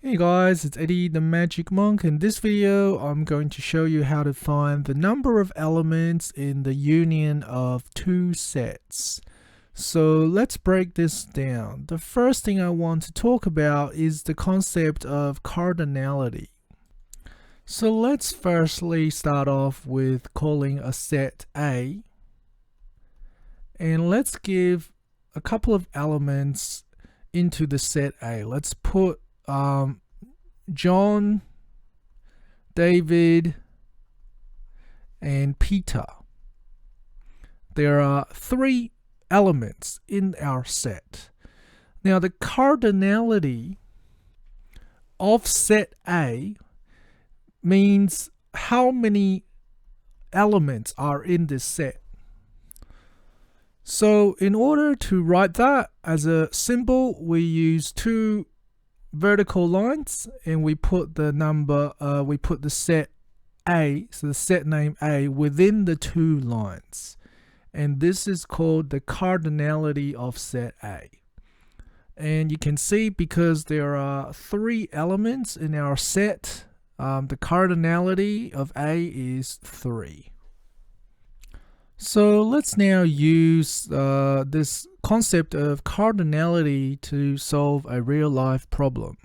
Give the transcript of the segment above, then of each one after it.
Hey guys, it's Eddie the Magic Monk. In this video, I'm going to show you how to find the number of elements in the union of two sets. So let's break this down. The first thing I want to talk about is the concept of cardinality. So let's firstly start off with calling a set A. And let's give a couple of elements into the set A. Let's put John, David, and Peter. There are three elements in our set. Now, the cardinality of set A means how many elements are in this set. So in order to write that as a symbol, we use two vertical lines and we put the set A, so the set name A, within the two lines. And this is called the cardinality of set A. And you can see because there are three elements in our set, the cardinality of A is 3. So let's now use this concept of cardinality to solve a real-life problem.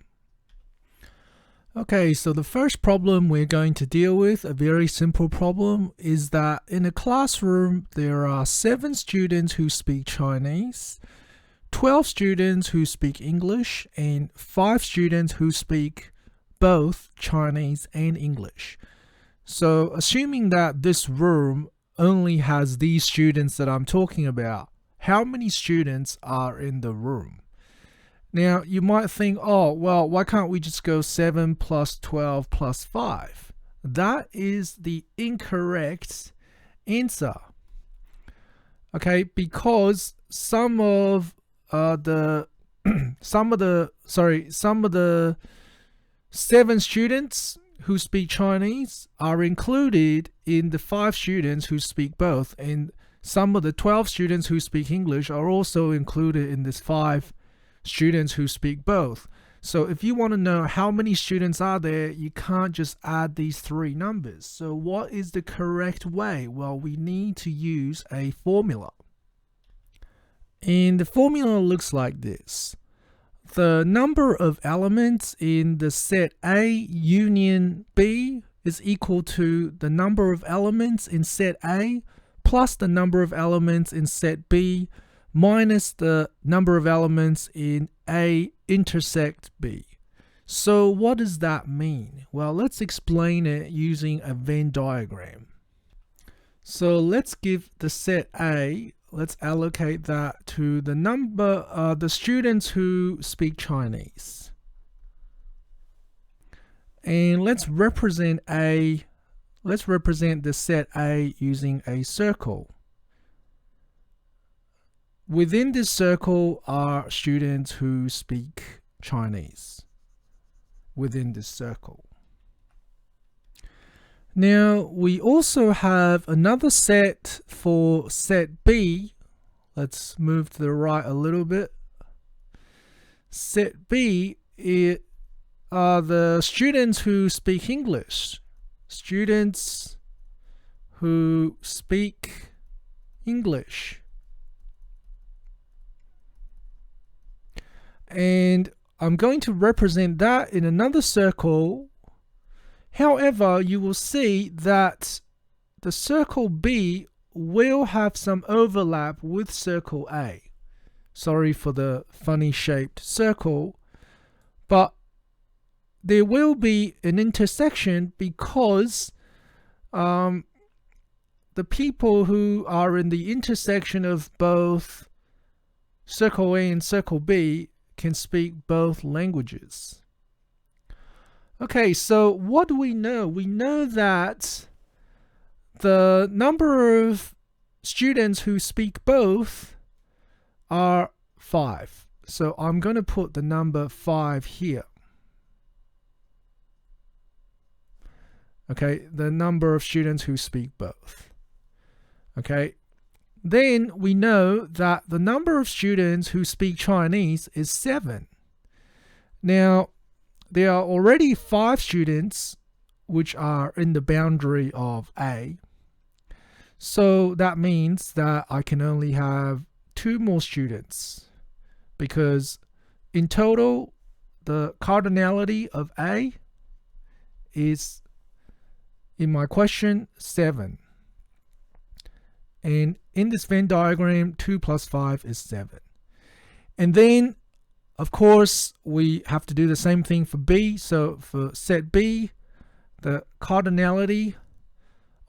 Okay, so the first problem we're going to deal with, a very simple problem, is that in a classroom there are 7 students who speak Chinese, 12 students who speak English, and 5 students who speak both Chinese and English. So assuming that this room only has these students that I'm talking about, how many students are in the room? Now, you might think, oh, well, why can't we just go 7 plus 12 plus 5? That is the incorrect answer. Okay, because some of the 7 students who speak Chinese are included in the 5 students who speak both, and some of the 12 students who speak English are also included in this 5 students who speak both. So if you want to know how many students are there, you can't just add these 3 numbers. So what is the correct way? Well, we need to use a formula. And the formula looks like this. The number of elements in the set A union B is equal to the number of elements in set A plus the number of elements in set B minus the number of elements in A intersect B. So what does that mean? Well, let's explain it using a Venn diagram. So let's give the set A, let's allocate that to the number of the students who speak Chinese. And let's represent the set A using a circle. Within this circle are students who speak Chinese. Within this circle. Now, we also have another set for set B. Let's move to the right a little bit. Set B are the students who speak English. Students who speak English. And I'm going to represent that in another circle. However, you will see that the circle B will have some overlap with circle A. Sorry for the funny shaped circle, but there will be an intersection because the people who are in the intersection of both circle A and circle B can speak both languages. Okay, so what do we know? We know that the number of students who speak both are 5. So I'm going to put the number 5 here. Okay, the number of students who speak both. Okay, then we know that the number of students who speak Chinese is 7. Now, there are already 5 students which are in the boundary of A. So that means that I can only have 2 more students, because in total the cardinality of A is, in my question, 7. And in this Venn diagram, 2 plus 5 is 7. And then, of course, we have to do the same thing for B. So for set B, the cardinality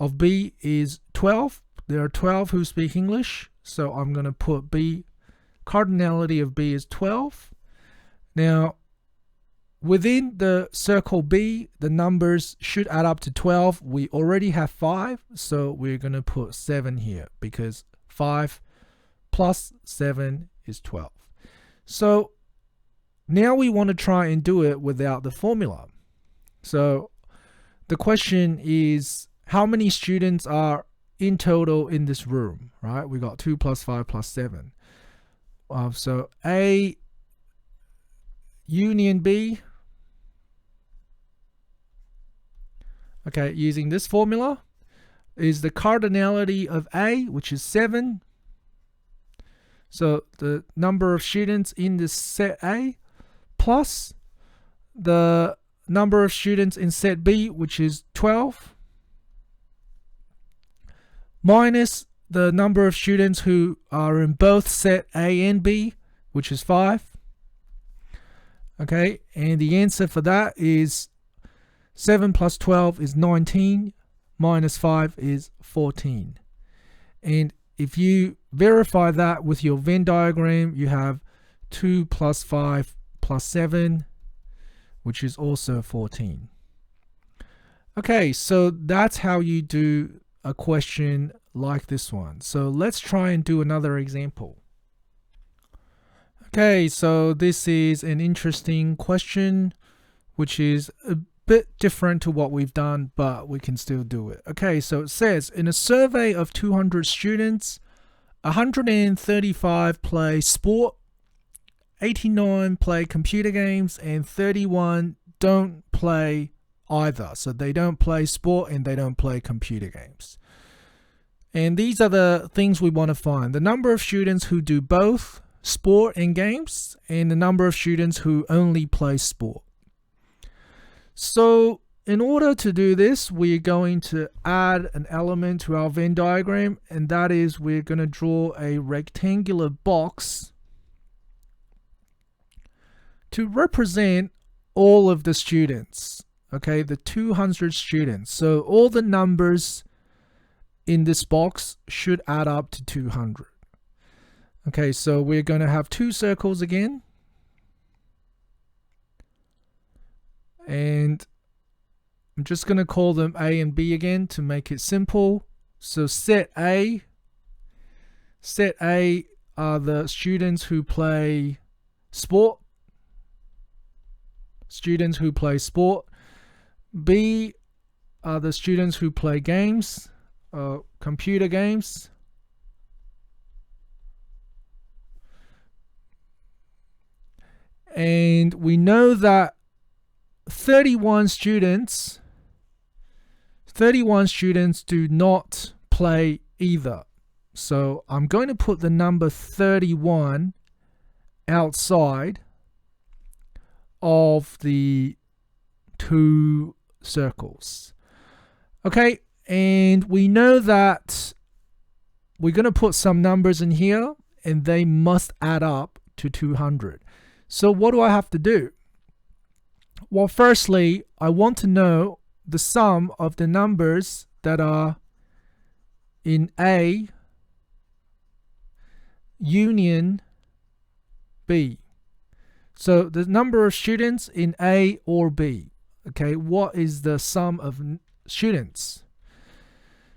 of B is 12. There are 12 who speak English. So I'm going to put B, cardinality of B is 12. Now, within the circle B, the numbers should add up to 12. We already have 5, so we're going to put 7 here, because 5 plus 7 is 12. So now we want to try and do it without the formula. So the question is, how many students are in total in this room, right? We got 2 plus 5 plus 7. So A union B, okay, using this formula, is the cardinality of A, which is 7. So the number of students in this set A, plus the number of students in set B, which is 12, minus the number of students who are in both set A and B, which is 5. Okay, and the answer for that is 7 plus 12 is 19, minus 5 is 14. And if you verify that with your Venn diagram, you have 2 plus 5 plus 7, which is also 14. Okay, so that's how you do a question like this one. So let's try and do another example. Okay, so this is an interesting question, which is a bit different to what we've done, but we can still do it. Okay, so it says, in a survey of 200 students, 135 play sport, 89 play computer games, and 31 don't play either. So they don't play sport and they don't play computer games. And these are the things we want to find: the number of students who do both sport and games, and the number of students who only play sport. So in order to do this, we're going to add an element to our Venn diagram, and that is we're going to draw a rectangular box to represent all of the students, okay, the 200 students. So all the numbers in this box should add up to 200. Okay, so we're going to have 2 circles again. And I'm just going to call them A and B again to make it simple. So set A are the students who play sport. Students who play sport. B are the students who play games, computer games. And we know that 31 students do not play either. So I'm going to put the number 31 outside of the 2 circles. Okay, and we know that we're going to put some numbers in here and they must add up to 200. So what do I have to do? Well, firstly, I want to know the sum of the numbers that are in A union B. So the number of students in A or B. Okay, what is the sum of students?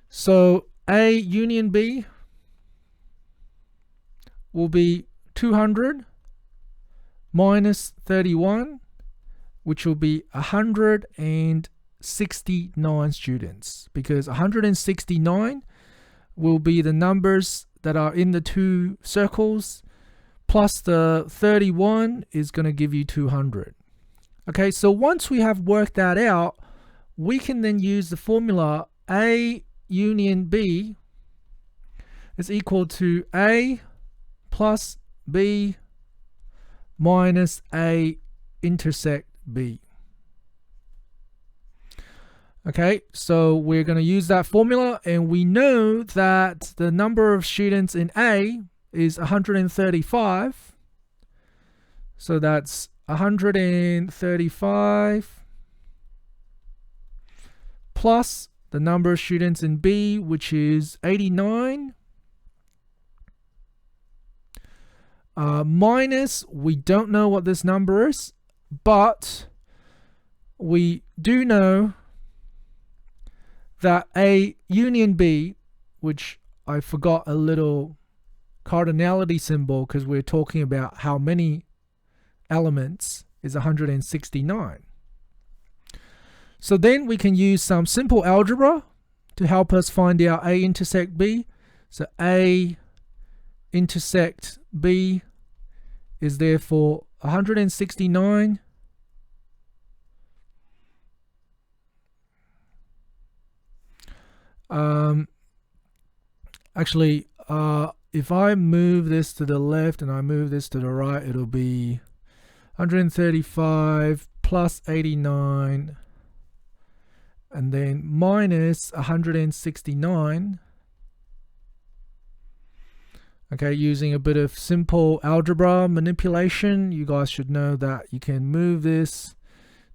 So A union B will be 200 minus 31, which will be 169 students, because 169 will be the numbers that are in the 2 circles, plus the 31 is going to give you 200. Okay, so once we have worked that out, we can then use the formula A union B is equal to A plus B minus A intersect B. Okay, so we're going to use that formula, and we know that the number of students in A is 135. So that's 135 plus the number of students in B, which is 89, minus, we don't know what this number is, but we do know that A union B, which I forgot a little cardinality symbol because we're talking about how many elements, is 169. So then we can use some simple algebra to help us find out A intersect B. So A intersect B is therefore 169 actually, if I move this to the left and I move this to the right, it'll be 135 plus 89 and then minus 169. Okay, using a bit of simple algebra manipulation, you guys should know that you can move this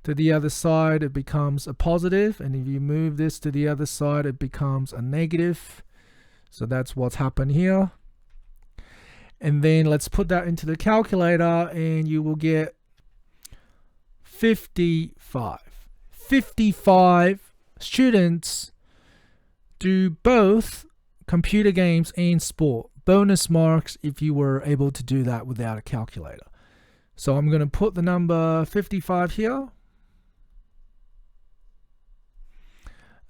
to the other side, it becomes a positive, and if you move this to the other side, it becomes a negative. So that's what's happened here. And then let's put that into the calculator, and you will get 55. 55 students do both computer games and sport. Bonus marks if you were able to do that without a calculator. So I'm going to put the number 55 here.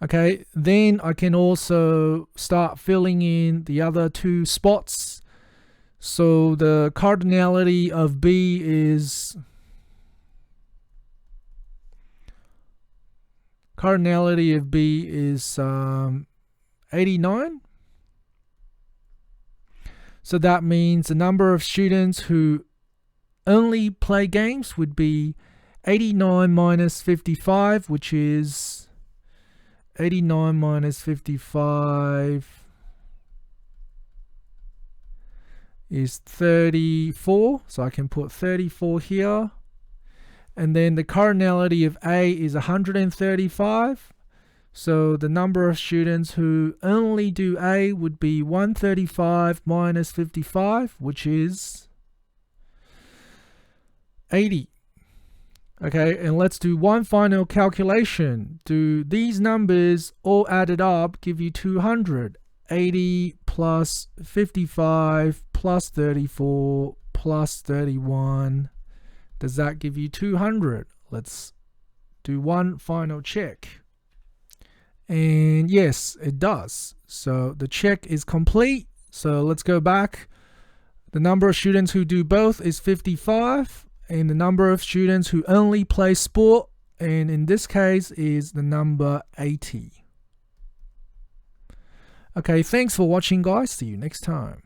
Okay, then I can also start filling in the other two spots. So the cardinality of B is 89. So that means the number of students who only play games would be 89 minus 55, which is 89 minus 55 is 34. So I can put 34 here. And then the cardinality of A is 135. So the number of students who only do A would be 135 minus 55, which is 80. Okay, and let's do one final calculation. Do these numbers all added up give you 200? 80 plus 55 plus 34 plus 31. Does that give you 200? Let's do one final check. And yes, it does. So the check is complete. So let's go back. The number of students who do both is 55. And the number of students who only play sport, and in this case, is the number 80. Okay, thanks for watching, guys. See you next time.